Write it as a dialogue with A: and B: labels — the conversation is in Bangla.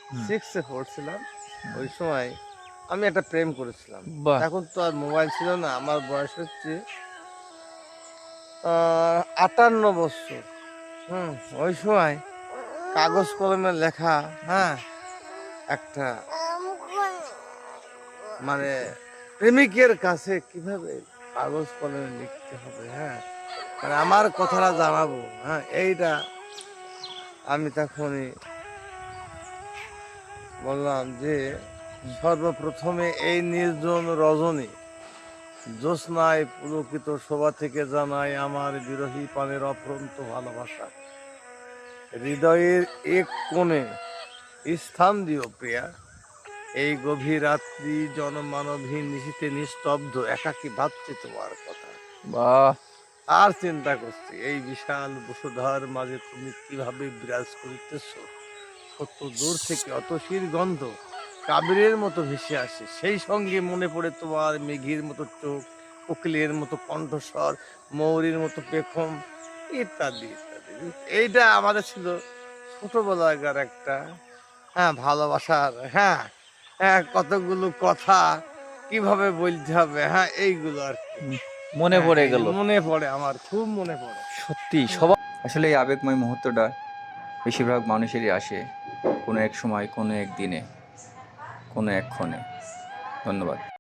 A: 6-এ পড়ছিলাম। ওই সময় আমি একটা প্রেম করেছিলাম।
B: বাহ!
A: এখন তো আর মোবাইল ছিল না। আমার বয়স হচ্ছে ৫৮ বছর। হুম, ওই সময় কাগজ কলমে লেখা, হ্যাঁ? একটা মানে প্রেমিকের কাছে কিভাবে কাগজ কলমে লিখতে হবে, হ্যাঁ? মানে আমার কথাটা জানাবো, হ্যাঁ? এইটা আমি তখনই বললাম যে সর্বপ্রথমে এই নির্জন রজনী জ্যোৎস্নায় পুলকিত শোভা থেকে জানাই আমার বিরহী প্রাণের অফুরন্ত ভালোবাসা। হৃদয়ের এক কোণে স্থান দিও প্রিয়া। এই গভীর রাত্রি জনমানবহীন নিশীথে নিস্তব্ধ একাকী ভাবছি তোমার কথা।
B: বাহ!
A: আর চিন্তা করছি এই বিশাল বসুধার মাঝে তুমি কিভাবে বিরাজ করিতেছ। কত দূর থেকে অতসীর গন্ধ কাবেরের মতো ভেসে আসে, সেই সঙ্গে মনে পড়ে তোমার মেঘের মতো চোখ, কোকিলের মতো কণ্ঠস্বর, ময়ূরের মতো পেখম, ইত্যাদি ইত্যাদি। এইটা আমাদের ছিল ছোটবেলাকার একটা, হ্যাঁ, ভালোবাসার, হ্যাঁ, হ্যাঁ, কতগুলো কথা কিভাবে বলতে হবে, হ্যাঁ, এইগুলো আর কি।
B: উম মনে
A: হ্যাঁ,
B: পড়ে
A: এই যে
B: গেল।
A: মনে পড়ে, আমার খুব মনে পড়ে।
B: সত্যি সবার আসলে এই আবেগময় মুহূর্তটা বেশিরভাগ মানুষেরই আসে কোনো এক সময়, কোনো এক দিনে, কোনো এক ক্ষণে। ধন্যবাদ।